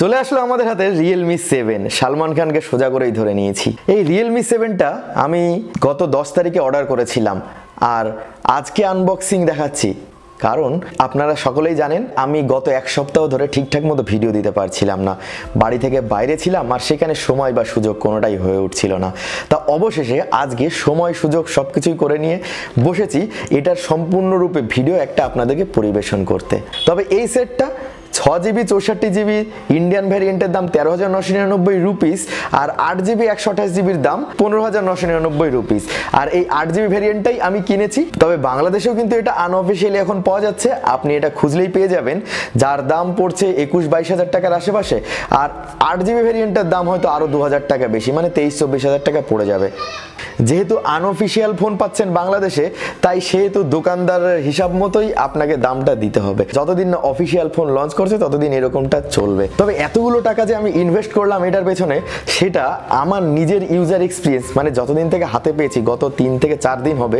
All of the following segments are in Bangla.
চলে আসলো আমাদের হাতে Realme 7। সালমান খানকে সোজা করেই ধরে নিয়েছি। এই Realme 7টা আমি গত 10 তারিখে অর্ডার করেছিলাম আর আজকে আনবক্সিং দেখাচ্ছি, কারণ আপনারা সকলেই জানেন আমি গত এক সপ্তাহ ধরে ঠিকঠাক মতো ভিডিও দিতে পারছিলাম না, বাড়ি থেকে বাইরে ছিলাম আর সেখানে সময় বা সুযোগ কোনোটাই হয়ে উঠছিল না। তা অবশেষে আজকে সময় সুযোগ সব কিছুই করে নিয়ে বসেছি এটার সম্পূর্ণরূপে ভিডিও একটা আপনাদেরকে পরিবেশন করতে। তবে এই সেটটা 6GB 64GB ইন্ডিয়ান ভ্যারিয়েন্টের দাম 13,999 রুপিস আর 8GB 128GBর দাম 15,999 রুপিস। আর এই 8GB ভ্যারিয়েন্টটাই আমি কিনেছি। তবে বাংলাদেশেও কিন্তু এটা আনঅফিশিয়ালি এখন পাওয়া যাচ্ছে, আপনি এটা খুঁজলেই পেয়ে যাবেন, যার দাম পড়ছে 21-22 হাজার টাকার আশেপাশে। আর 8GB ভ্যারিয়েন্টের দাম হয়তো আরও 2,000 টাকা বেশি, মানে 23-24 হাজার টাকা পড়ে যাবে। যেহেতু আনঅফিশিয়াল ফোন পাচ্ছেন বাংলাদেশে, তাই সেহেতু দোকানদারের হিসাব মতোই আপনাকে দামটা দিতে হবে। যতদিন না অফিশিয়াল ফোন লঞ্চ করছে ততদিন এরকমটা চলবে। তবে এতগুলো টাকা যে আমি ইনভেস্ট করলাম এটার পেছনে, সেটা আমার নিজের ইউজার এক্সপিরিয়েন্স, মানে যতদিন থেকে হাতে পেয়েছি গত 3 থেকে 4 দিন হবে,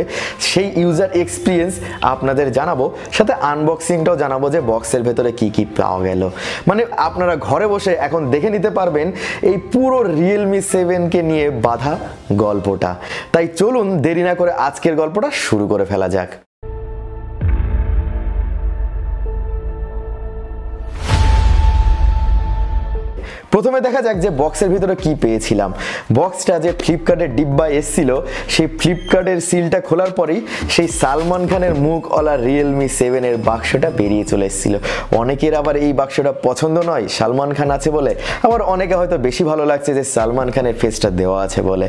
সেই ইউজার এক্সপিরিয়েন্স আপনাদের জানাবো, সাথে আনবক্সিংটাও জানাবো যে বক্সের ভেতরে কি কি পাওয়া গেল। মানে আপনারা ঘরে বসে এখন দেখে নিতে পারবেন এই পুরো Realme 7কে নিয়ে বাঁধা গল্পটা। তাই চলুন দেরি না করে আজকের গল্পটা শুরু করে ফেলা যাক। প্রথমে দেখা যাক যে বক্সের ভিতরে কি পেয়েছিলাম। বক্সটা যে ফ্লিপকার্টের ডিব্বা এসেছিল, সেই ফ্লিপকার্টের সিলটা খোলার পরেই সেই সালমান খানের মুখওয়ালা Realme 7 এর বাক্সটা বেরিয়ে চলে এসেছিল। অনেকের আবার এই বাক্সটা পছন্দ নয় সালমান খান আছে বলে, আবার অনেকে হয়তো বেশি ভালো লাগছে যে সালমান খানের ফেসটা দেওয়া আছে বলে,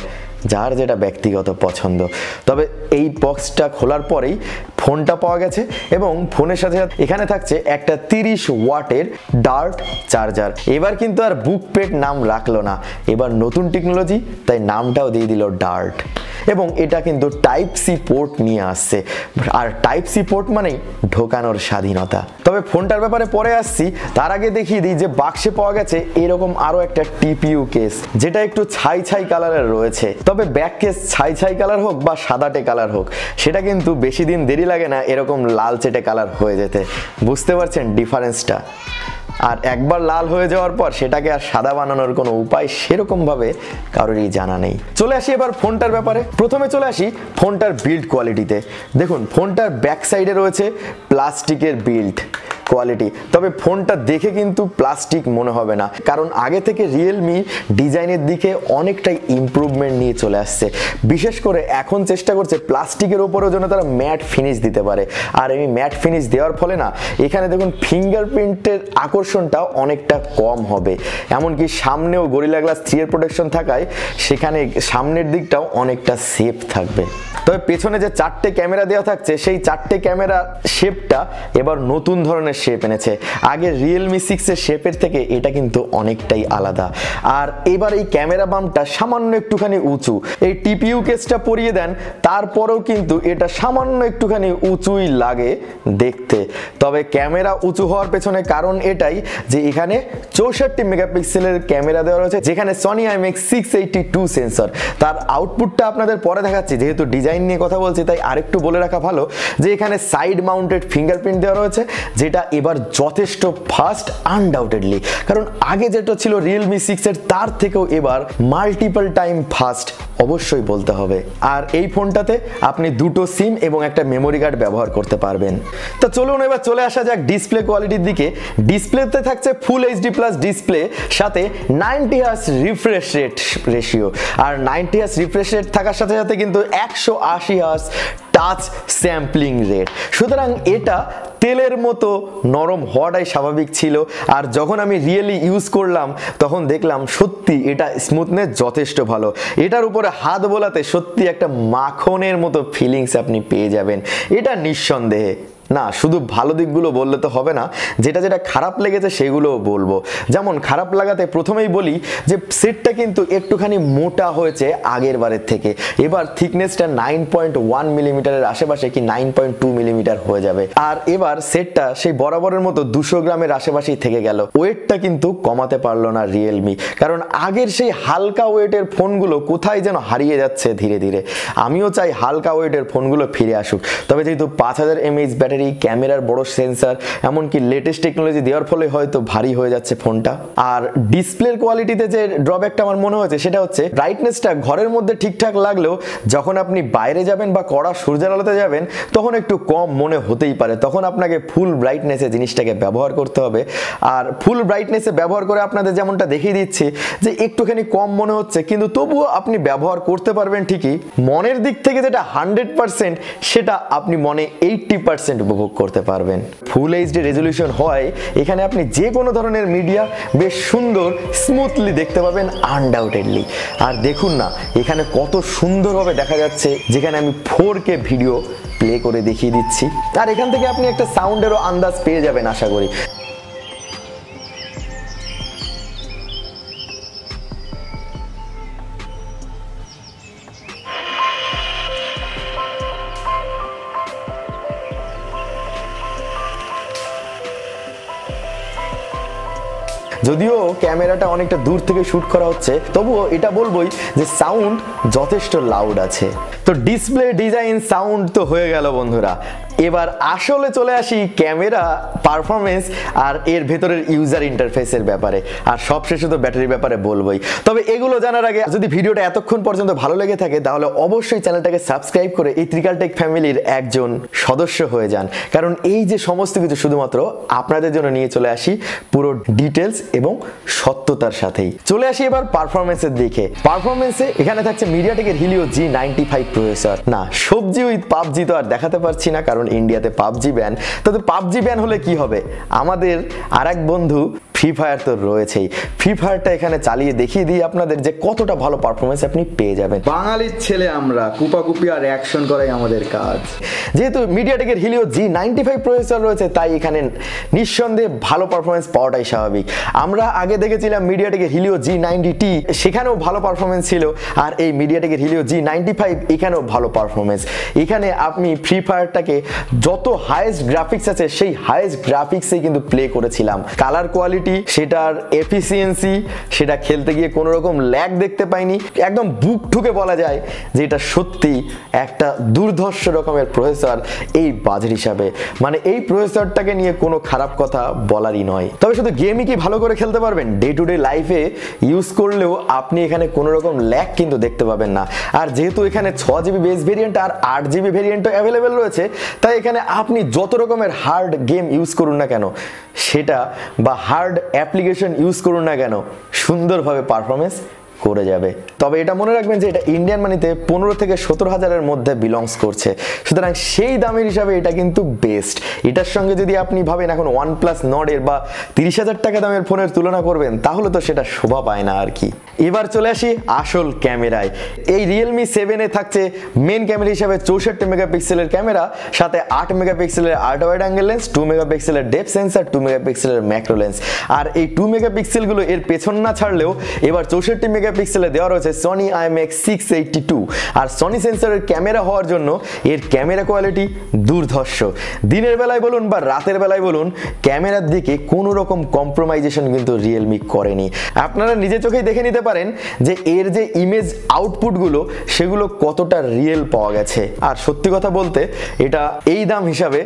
যার যেটা ব্যক্তিগত পছন্দ। তবে এই বক্সটা খোলার পরেই ফোনটা পাওয়া গেছে এবং ফোনের সাথে সাথে এখানে থাকছে একটা 30 ওয়াটের ডার্ট চার্জার। এবার কিন্তু আর বুক পেট নাম রাখলো না, এবার নতুন টেকনোলজি, তাই নামটাও দিয়ে দিল ডার্ট। এবং এটা কিন্তু টাইপ সি পোর্ট নিয়ে আসছে, আর টাইপ সি পোর্ট মানেই ঢোকানোর স্বাধীনতা। তবে ফোনটার ব্যাপারে পরে আসছি, তার আগে দেখিয়ে দিই যে বাক্সে পাওয়া গেছে এরকম আরো একটা টিপিইউ কেস, যেটা একটু ছাই ছাই কালারের রয়েছে। তবে ব্যাক কেস ছাই ছাই কালার হোক বা সাদাটে কালার হোক, সেটা কিন্তু বেশি দিন দেরি লাগে না এরকম লালচেটে কালার হয়ে যেতে। বুঝতে পারছেন ডিফারেন্সটা? আর একবার লাল হয়ে যাওয়ার পর সেটাকে আর সাদা বানানোর কোনো উপায় সেরকম ভাবে কারোরই জানা নেই। চলে আসি এবার ফোনটার ব্যাপারে। প্রথমে চলে আসি ফোনটার বিল্ড কোয়ালিটিতে। দেখুন ফোনটার ব্যাক সাইডে রয়েছে প্লাস্টিকের বিল্ড কোয়ালিটি। তবে ফোনটা দেখে কিন্তু প্লাস্টিক মনে হবে না, কারণ আগে থেকে Realme ডিজাইনের দিকে অনেকটাই ইমপ্রুভমেন্ট নিয়ে চলে আসছে। বিশেষ করে এখন চেষ্টা করছে প্লাস্টিকের ওপরেও যেন তারা ম্যাট ফিনিশ দিতে পারে। আর এই ম্যাট ফিনিশ দেওয়ার ফলে না, এখানে দেখুন ফিঙ্গারপ্রিন্টের আকর্ষণটা অনেকটা কম হবে। এমনকি সামনেও গরিলা গ্লাস 3 এর প্রোটেকশন থাকায় সেখানে সামনের দিকটাও অনেকটা সেফ থাকবে। তবে পেছনে যে 4টে ক্যামেরা দেওয়া থাকছে, সেই 4টে ক্যামেরা শেপটা এবার নতুন ধরনের শেপ এনেছে। আগে Realme 6 এর শেপের থেকে এটা কিন্তু অনেকটাই আলাদা। আর এবার এই ক্যামেরা বামটা সামান্য একটুখানি উঁচু। এই টিপিইউ কেসটা পরিয়ে দেন, তারপরেও কিন্তু এটা সামান্য একটুখানি উঁচুই লাগে দেখতে। তবে ক্যামেরা উঁচু হওয়ার পেছনে কারণ এটাই যে এখানে 64 মেগাপিক্সেলের ক্যামেরা দেওয়া রয়েছে, যেখানে Sony IMX682 সেন্সর। তার আউটপুটটা আপনাদের পরে দেখাচ্ছি, যেহেতু ডিজাইন নিয়ে কথা বলছি তাই আরেকটু বলে রাখা ভালো যে এখানে সাইড মাউন্টেড ফিঙ্গারপ্রিন্ট দেওয়া রয়েছে, যেটা এবার যথেষ্ট ফাস্ট আনডাউটেডলি। কারণ আগে যেটা ছিল Realme 6 এর, তার থেকেও এবার মাল্টিপল টাইম ফাস্ট অবশ্যই বলতে হবে। আর এই ফোনটাতে আপনি 2টো সিম এবং একটা মেমোরি কার্ড ব্যবহার করতে পারবেন। তো চলুন এবার চলে আসা যাক ডিসপ্লে কোয়ালিটির দিকে। ডিসপ্লেতে থাকছে ফুল HD প্লাস ডিসপ্লে, সাথে 90 হার্জ রিফ্রেশ রেট রেশিও। আর 90 হার্জ রিফ্রেশ রেট থাকার সাথে সাথে কিন্তু 180 হার্জ টাচ স্যাম্পলিং রেট। সুতরাং এটা তেলের মতো নরম হওয়াটাই স্বাভাবিক ছিল। আর যখন আমি রিয়েলি ইউজ করলাম তখন দেখলাম সত্যি এটা স্মুথনেস যথেষ্ট ভালো। এটার উপরে হাত বোলাতে সত্যি একটা মাখনের মতো ফিলিংস আপনি পেয়ে যাবেন, এটা নিঃসন্দেহে। না, শুধু ভালো দিকগুলো বললে তো হবে না, যেটা যেটা খারাপ লেগেছে সেগুলোও বলবো। যেমন খারাপ লাগাতে প্রথমেই বলি যে সেটটা কিন্তু একটুখানি মোটা হয়েছে আগের বারের থেকে। এবার থিকনেসটা 9.1 মিলিমিটারের আশেপাশে কি 9.2 মিলিমিটার হয়ে যাবে। আর এবার সেটটা সেই বরাবরের মতো 200 গ্রামের আশেপাশেই থেকে গেল। ওয়েটটা কিন্তু কমাতে পারলো না Realme, কারণ আগের সেই হালকা ওয়েটের ফোনগুলো কোথায় যেন হারিয়ে যাচ্ছে ধীরে ধীরে। আমিও চাই হালকা ওয়েটের ফোনগুলো ফিরে আসুক। তবে যেহেতু 5000 mAh ব্যাটারি ব্যাটারি, ক্যামেরার বড় সেন্সার, এমনকি লেটেস্ট টেকনোলজি দেওয়ার ফলে হয়তো ভারী হয়ে যাচ্ছে ফোনটা। আর ডিসপ্লের কোয়ালিটিতে যে ড্রব্যাকটা আমার মনে হয়েছে সেটা হচ্ছে ব্রাইটনেসটা ঘরের মধ্যে ঠিকঠাক লাগলেও যখন আপনি বাইরে যাবেন বা কড়া সূর্যের আলোতে যাবেন তখন একটু কম মনে হতেই পারে। তখন আপনাকে ফুল ব্রাইটনেসে জিনিসটাকে ব্যবহার করতে হবে। আর ফুল ব্রাইটনেসে ব্যবহার করে আপনাদের যেমনটা দেখিয়ে দিচ্ছি যে একটুখানি কম মনে হচ্ছে, কিন্তু তবুও আপনি ব্যবহার করতে পারবেন ঠিকই। মনের দিক থেকে যেটা 100% সেটা আপনি মনে 80% উপভোগ করতে পারবেন। ফুল এইচডি রেজলিউশন হয় এখানে আপনি যে কোনো ধরনের মিডিয়া বেশ সুন্দর স্মুথলি দেখতে পাবেন আনডাউটেডলি। আর দেখুন না এখানে কত সুন্দরভাবে দেখা যাচ্ছে, যেখানে আমি 4K ভিডিও প্লে করে দেখিয়ে দিচ্ছি। আর এখান থেকে আপনি একটা সাউন্ডেরও আন্দাজ পেয়ে যাবেন আশা করি। যদিও ক্যামেরাটা অনেকটা দূর থেকে শুট করা হচ্ছে, তবুও এটা বলবোই যে সাউন্ড যথেষ্ট লাউড আছে। তো ডিসপ্লে, ডিজাইন, সাউন্ড তো হয়ে গেল বন্ধুরা। এবার আসলে চলে আসি ক্যামেরা, পারফরমেন্স আর এর ভেতরের ইউজার ইন্টারফেসের ব্যাপারে, আর সবশেষে তো ব্যাটারির ব্যাপারে বলবোই। তবে এগুলো জানার আগে যদি ভিডিওটা এতক্ষণ পর্যন্ত ভালো লেগে থাকে তাহলে অবশ্যই চ্যানেলটাকে সাবস্ক্রাইব করে এই ত্রিকাল টেক ফ্যামিলির একজন সদস্য হয়ে যান, কারণ এই যে সমস্ত কিছু শুধুমাত্র আপনাদের জন্য নিয়ে চলে আসি পুরো ডিটেলস এবং সত্যতার সাথেই। চলে আসি এবার পারফরমেন্সের দিকে। পারফরমেন্সে এখানে থাকছে মিডিয়াটেকের হিলিও G95 প্রসেসর। না, সবজি উইথ পাবজি তো আর দেখাতে পারছি না, কারণ ইন্ডিয়াতে পাবজি ব্যান। তবে পাবজি ব্যান হলে কি হবে, আমাদের আরেক বন্ধু ফ্রি ফায়ার তো রয়েছেই। ফ্রি ফায়ারটা এখানে চালিয়ে দেখিয়ে দিই আপনাদের যে কতটা ভালো পারফরমেন্স আপনি পেয়ে যাবেন। বাঙালির ছেলে আমরা, কুপাকুপি আর অ্যাকশন করাই আমাদের কাজ। যেহেতু মিডিয়াটেকের হিলিও G95 প্রসেসর রয়েছে তাই এখানে নিঃসন্দেহে ভালো পারফরমেন্স পাওয়াটাই স্বাভাবিক। আমরা আগে দেখেছিলাম মিডিয়াটেকের হিলিও G90T, সেখানেও ভালো পারফরমেন্স ছিল। আর এই মিডিয়াটেকের হিলিও G95 এখানেও ভালো পারফরমেন্স। এখানে আপনি ফ্রি ফায়ারটাকে যত হাইয়েস্ট গ্রাফিক্স আছে সেই হাইয়েস্ট গ্রাফিক্সেই কিন্তু প্লে করেছিলাম। কালার কোয়ালিটি, সেটার এফিসিয়েন্সি, সেটা খেলতে গিয়ে কোনো রকম ল্যাগ দেখতে পাইনি। একদম বুক ঠুকে বলা যায় যে এটা সত্যি একটা দুর্ধর্ষ রকমের প্রসেসর এই বাজেট হিসাবে। মানে এই প্রসেসরটাকে নিয়ে কোনো খারাপ কথা বলারই নয়। তবে শুধু গেমই কি ভালো করে খেলতে পারবেন, ডে টু ডে লাইফে ইউজ করলেও আপনি এখানে কোনো রকম ল্যাগ কিন্তু দেখতে পাবেন না। আর যেহেতু এখানে 6GB বেস ভেরিয়েন্ট আর 8GB ভেরিয়েন্টও অ্যাভেলেবেল রয়েছে, তাই এখানে আপনি যত রকমের হার্ড গেম ইউজ করুন না কেন সেটা, বা হার্ড অ্যাপ্লিকেশন ইউজ করুন না কেন, সুন্দরভাবে পারফরমেন্স করে যাবে। তবে এটা মনে রাখবেন যে এটা ইন্ডিয়ান মানিতে 15 থেকে 17 হাজারের মধ্যে বিলংস করছে, সুতরাং সেই দামের হিসাবে এটা কিন্তু বেস্ট। এটার সঙ্গে যদি আপনি ভাবেন এখন OnePlus Nord-এর বা 30,000 টাকা দামের ফোনের তুলনা করবেন, তাহলে তো সেটা শোভা পায় না আর কি। এবার চলে আসি আসল ক্যামেরায়। এই Realme 7-এ থাকছে মেন ক্যামেরা হিসাবে 64 মেগাপিক্সেলের ক্যামেরা, সাথে 8 মেগাপিক্সেলের আল্ট্রা ওয়াইড অ্যাঙ্গেল লেন্স, 2 মেগাপিক্সেলের ডেপথ সেন্সর, 2 মেগাপিক্সেলের ম্যাক্রো লেন্স। আর এই 2 মেগাপিক্সেলগুলো এর পেছন না ছাড়লেও এবার 64 মেগাপিক্সেলে দেওয়া রয়েছে Sony IMX682। আর সনি সেন্সরের ক্যামেরা হওয়ার জন্য এর ক্যামেরা কোয়ালিটি দুর্ধর্ষ। দিনের বেলায় বলুন বা রাতের বেলায় বলুন, ক্যামেরার দিকে কোনো রকম কম্প্রোমাইজেশন কিন্তু Realme করেনি। আপনারা নিজে চোখেই দেখে নিতে পারেন যে এর যে ইমেজ আউটপুটগুলো সেগুলো কতটা রিয়েল পাওয়া গেছে। আর সত্যি কথা বলতে এটা এই দাম হিসাবে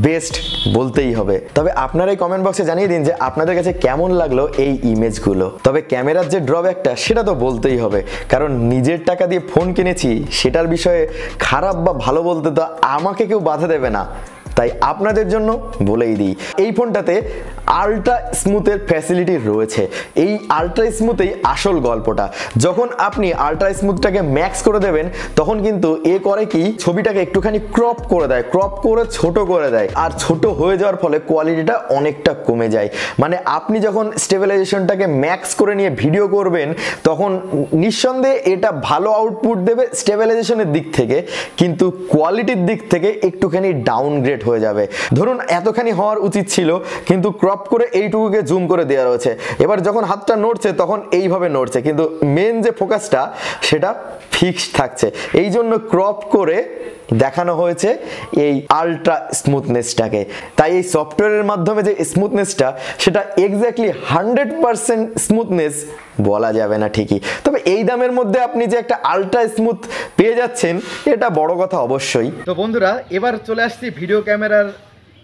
বেস্ট বলতেই হবে। তবে আপনারা এই কমেন্ট বক্সে জানিয়ে দিন যে আপনাদের কাছে কেমন লাগলো এই ইমেজগুলো। তবে ক্যামেরার যে ড্রব্যাকটা সেটা তো বলতেই হবে, কারণ নিজের টাকা দিয়ে ফোন কিনেছি, সেটার বিষয়ে খারাপ বা ভালো বলতে তো আমাকে কেউ বাধা দেবে না, তাই আপনাদের জন্য বলেই দিই। এই ফোনটাতে আলট্রা স্মুথের ফ্যাসিলিটি রয়েছে। এই আলট্রা স্মুথেই আসল গল্পটা। যখন আপনি আলট্রা স্মুথটাকে ম্যাক্স করে দেবেন তখন কিন্তু এ করে কি, ছবিটাকে একটুখানি ক্রপ করে দেয়, ক্রপ করে ছোট করে দেয়। আর ছোট হয়ে যাওয়ার ফলে কোয়ালিটিটা অনেকটা কমে যায়। মানে আপনি যখন স্টেবিলাইজেশনটাকে ম্যাক্স করে নিয়ে ভিডিও করবেন তখন নিঃসন্দেহে এটা ভালো আউটপুট দেবে স্টেবিলাইজেশনের দিক থেকে, কিন্তু কোয়ালিটির দিক থেকে একটুখানি ডাউনগ্রেড হয়ে যাবে। ধরুন এতখানি হওয়ার উচিত ছিল, কিন্তু ক্রপ করে এইটুকুকে জুম করে দেওয়া রয়েছে। এবার যখন হাতটা নড়ছে তখন এইভাবে নড়ছে, কিন্তু মেন যে ফোকাসটা সেটা ফিক্সড থাকছে। এই জন্য ক্রপ করে দেখানো হয়েছে এই আলট্রা স্মুথনেসটাকে। তাই এই সফটওয়্যারের মাধ্যমে যে স্মুথনেসটা সেটা এক্স্যাক্টলি 100% স্মুথনেস বলা যাবে না ঠিকই। তবে এই দামের মধ্যে আপনি যে একটা আলট্রা স্মুথ পেয়ে যাচ্ছেন এটা বড় কথা অবশ্যই। তো বন্ধুরা, এবার চলে আসছি ভিডিও ক্যামেরার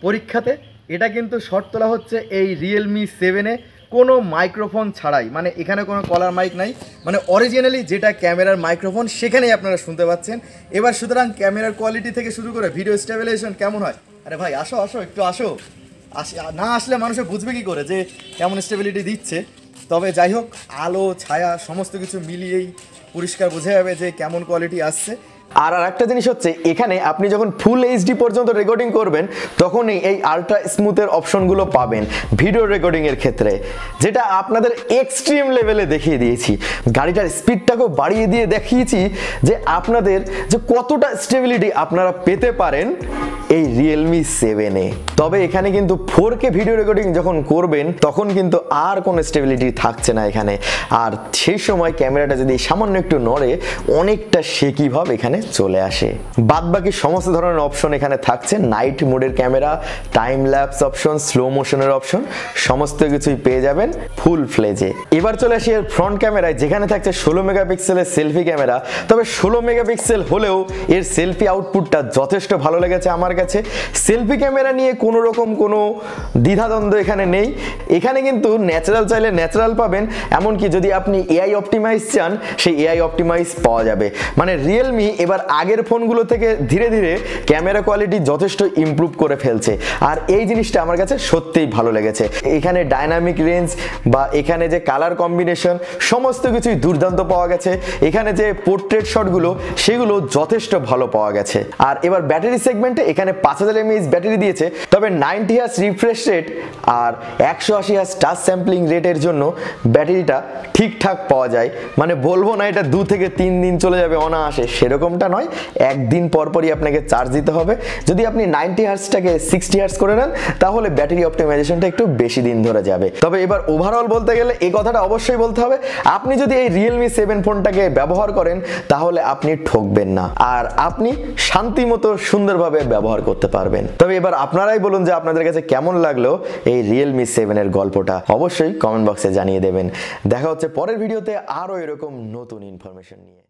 পরীক্ষাতে। এটা কিন্তু শট তোলা হচ্ছে এই রিয়েলমি 7-এ কোনো মাইক্রোফোন ছাড়াই, মানে এখানে কোনো কলার মাইক নাই, মানে অরিজিনালি যেটা ক্যামেরার মাইক্রোফোন সেখানেই আপনারা শুনতে পাচ্ছেন। এবার সুতরাং ক্যামেরার কোয়ালিটি থেকে শুরু করে ভিডিও স্টেবিলাইজেশন কেমন হয়। আরে ভাই আসো আসো একটু আসো, না আসলে মানুষে বুঝবে কী করে যে কেমন স্টেবিলিটি দিচ্ছে। তবে যাই হোক, আলো ছায়া সমস্ত কিছু মিলিয়েই পরিষ্কার বোঝা যাবে যে কেমন কোয়ালিটি আসছে। আর একটা জিনিস হচ্ছে, এখানে আপনি যখন ফুল এইচডি পর্যন্ত রেকর্ডিং করবেন তখনই এই আলট্রা স্মুথের অপশনগুলো পাবেন ভিডিও রেকর্ডিংয়ের ক্ষেত্রে, যেটা আপনাদের এক্সট্রিম লেভেলে দেখিয়ে দিয়েছি। গাড়িটার স্পিডটাকেও বাড়িয়ে দিয়ে দেখিয়েছি যে আপনাদের যে কতটা স্টেবিলিটি আপনারা পেতে পারেন এই রিয়েলমি 7-এ। তবে এখানে কিন্তু 4K ভিডিও রেকর্ডিং যখন করবেন তখন কিন্তু আর কোনো স্টেবিলিটি থাকছে না এখানে। আর সেই সময় ক্যামেরাটা যদি সামান্য একটু নড়ে অনেকটা শেকি ভাব এখানে চলে আসে। বাদ বাকি সমস্ত ধরনের অপশন এখানে থাকছে। নাইট মোডের camera, time lapse option, slow মোশনের অপশন সমস্ত কিছুই পেয়ে যাবেন ফুল ফ্লেজে। এবার চলে আসি এর ফ্রন্ট ক্যামেরায়, যেখানে থাকছে 16 মেগাপিক্সেলের সেলফি ক্যামেরা। তবে 16 মেগাপিক্সেল হলেও এর সেলফি আউটপুটটা যথেষ্ট ভালো লেগেছে আমার কাছে। সেলফি ক্যামেরা নিয়ে কোনো রকম কোনো দ্বিধাদ্বন্দ্ব এখানে নেই। এখানে কিন্তু ন্যাচারাল চাইলে ন্যাচারাল পাবেন, এমনকি যদি আপনি এআই অপটিমাইজ চান সেই এআই অপটিমাইজ পাওয়া যাবে। মানে রিয়েলমি এবার আগের ফোনগুলো থেকে ধীরে ধীরে ক্যামেরা কোয়ালিটি যথেষ্ট ইমপ্রুভ করে ফেলছে, আর এই জিনিসটা আমার কাছে সত্যিই ভালো লেগেছে। এখানে ডাইনামিক রেঞ্জ বা এখানে যে কালার কম্বিনেশন সমস্ত কিছুই দুর্দান্ত পাওয়া গেছে। এখানে যে পোর্ট্রেট শটগুলো সেগুলো যথেষ্ট ভালো পাওয়া গেছে। আর এবার ব্যাটারি সেগমেন্টে এখানে 5000 mAh ব্যাটারি দিয়েছে। তবে 90 Hz রিফ্রেশ রেট আর 180 Hz টাচ স্যাম্পলিং রেটের জন্য ব্যাটারিটা ঠিকঠাক পাওয়া যায়। মানে বলবো না এটা 2 থেকে 3 দিন চলে যাবে অনায়াসে, সেরকমটা নয়। একদিন পরপরই আপনাকে চার্জ দিতে হবে। যদি আপনি 90 Hzটাকে 60 Hz করে নেন তাহলে ব্যাটারি অপটিমাইজেশনটা একটু বেশি দিন ধরে যাবে। তবে এবার ওভারঅল বলতে গেলে এই কথাটা অবশ্যই বলতে হবে, আপনি যদি এই রিয়েলমি 7 ফোনটাকে ব্যবহার করেন তাহলে আপনি ঠকবেন না, আর আপনি শান্তিমতো সুন্দরভাবে ব্যবহার করতে পারবেন। তবে এবার আপনারাই বলুন যে আপনাদের কাছে কেমন লাগলো এই রিয়েলমি 7-এর গল্পটা, অবশ্যই কমেন্ট বক্সে জানিয়ে দেবেন। দেখা হচ্ছে পরের ভিডিওতে আরও এরকম নতুন ইনফরমেশন নিয়ে।